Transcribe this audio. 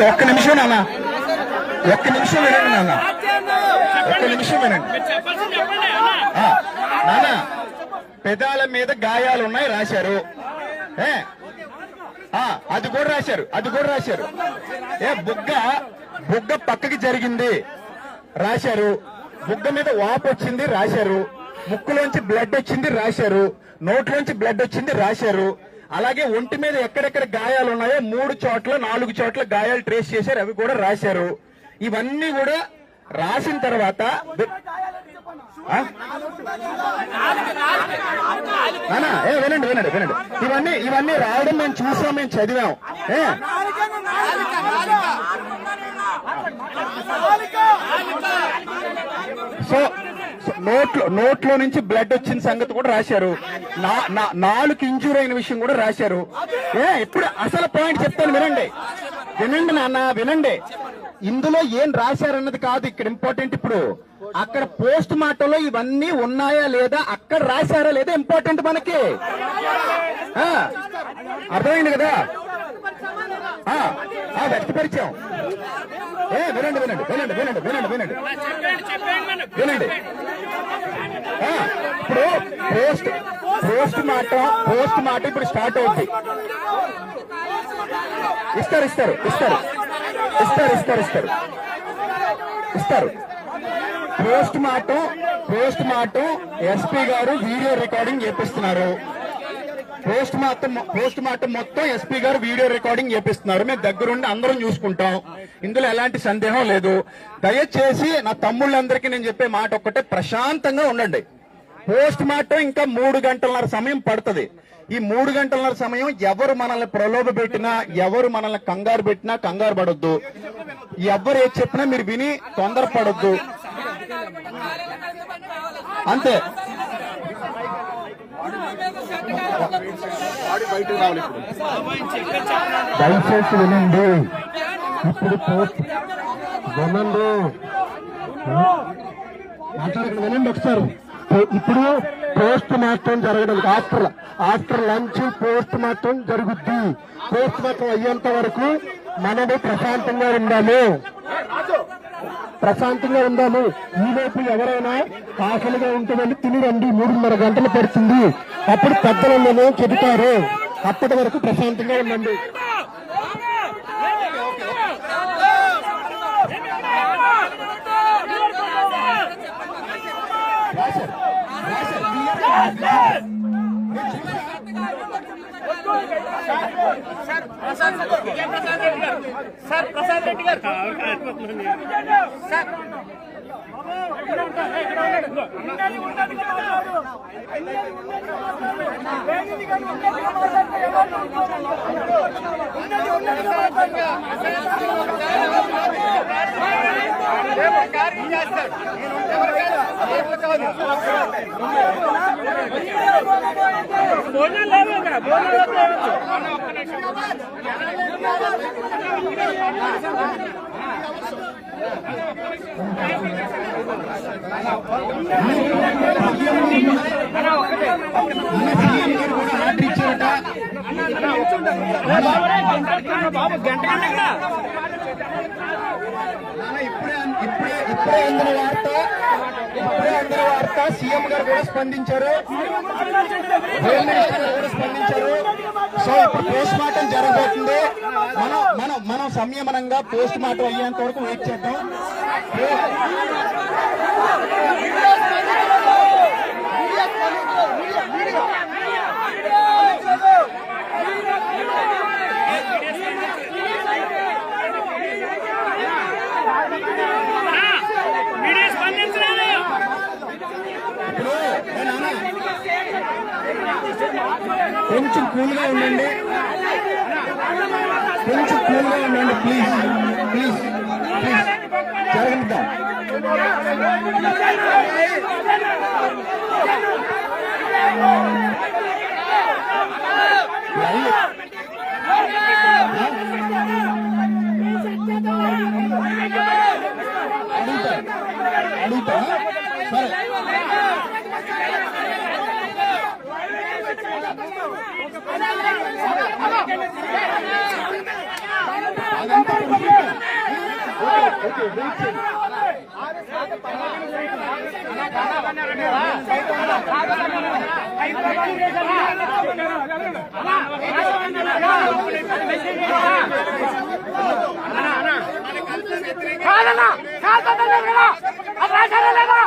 ఒక్క నిమిషం నాన్న, ఒక్క నిమిషం వినండి నాన్న, ఒక్క నిమిషం వినండి నాన్న. పెదాల మీద గాయాలున్నాయి రాశారు, అది కూడా రాశారు, అది కూడా రాశారు. బుగ్గ పక్కకి జరిగింది రాశారు, బుగ్గ మీద వాపు వచ్చింది రాశారు, ముక్కులోంచి బ్లడ్ వచ్చింది రాశారు, నోట్లోంచి బ్లడ్ వచ్చింది రాశారు. అలాగే ఒంటి మీద ఎక్కడెక్కడ గాయాలు ఉన్నాయో 3 చోట్ల 4 చోట్ల గాయాలు ట్రేస్ చేశారు, అవి కూడా రాశారు. ఇవన్నీ కూడా రాసిన తర్వాత వినండి వినండి వినండి, ఇవన్నీ రావడం మేము చూసాం, మేము చదివాం. సో నోట్లో నుంచి బ్లడ్ వచ్చిన సంగతి కూడా రాశారు, 4 ఇంజూరీ అయిన విషయం కూడా రాశారు. ఇప్పుడు అసలు పాయింట్ చెప్తాను వినండి, వినండి నాన్న వినండి. ఇందులో ఏం రాశారన్నది కాదు ఇక్కడ ఇంపార్టెంట్. ఇప్పుడు అక్కడ పోస్ట్ మార్టంలో ఇవన్నీ ఉన్నాయా లేదా, అక్కడ రాశారా లేదా ఇంపార్టెంట్ మనకి. అర్థమైంది కదా, వ్యక్తపరిచాం. వినండి వినండి వినండి వినండి వినండి వినండి వినండి. ఇప్పుడు పోస్ట్ మార్టం ఇప్పుడు స్టార్ట్ అవుతుంది. ఇస్తారు పోస్ట్ మార్టం ఎస్పీ గారు వీడియో రికార్డింగ్ చేపిస్తున్నారు. పోస్ట్ మార్టం మొత్తం ఎస్పీ గారు వీడియో రికార్డింగ్ చేపిస్తున్నారు. మేము దగ్గరుండి అందరం చూసుకుంటాం, ఇందులో ఎలాంటి సందేహం లేదు. దయచేసి నా తమ్ముళ్ళందరికీ నేను చెప్పే మాట ఒక్కటే, ప్రశాంతంగా ఉండండి. పోస్ట్ మార్టం ఇంకా 3 గంటలన్నర సమయం పడుతుంది. ఈ 3 గంటలన్నర సమయం ఎవరు మనల్ని ప్రలోభ పెట్టినా, ఎవరు మనల్ని కంగారు పెట్టినా కంగారు పడొద్దు. ఎవరు ఏది చెప్పినా మీరు విని తొందరపడొద్దు, అంతే. దయచేసి వినండి, ఇప్పుడు వినండి ఒకసారి. ఇప్పుడు పోస్ట్ మార్టం జరగడం, ఆఫ్టర్ లంచ్ పోస్ట్ మార్టం జరుగుద్ది. పోస్ట్ మార్టం అయ్యేంత వరకు మనము ప్రశాంతంగా ఉందాము. ఈలోపు ఎవరైనా ఆకలిగా ఉంటుందని తిని రండి, 3:30 గంటలు పడుతుంది. అప్పుడు పెద్దలను చెబుతారు, అప్పటి వరకు ప్రశాంతంగా ఉండండి. ప్రసాద్ రెడ్డి గారు ఇప్పుడే అందరి వార్త సీఎం గారు కూడా స్పందించారు, హోమ్ మినిస్టర్ గారు కూడా స్పందించారు. సో ఇప్పుడు పోస్ట్ మార్టం జరగబోతుంది. మనం సంయమనంగా పోస్ట్ మార్టం అయ్యేంత వరకు వెయిట్ చేద్దాం. కొంచెం కూల్గా ఉండండి, ప్లీజ్ ప్లీజ్ ప్లీజ్ జరగనిద్దాం. అడుగుతా సరే. అదంతా కాదన్నా కాదు రాశారా లేదా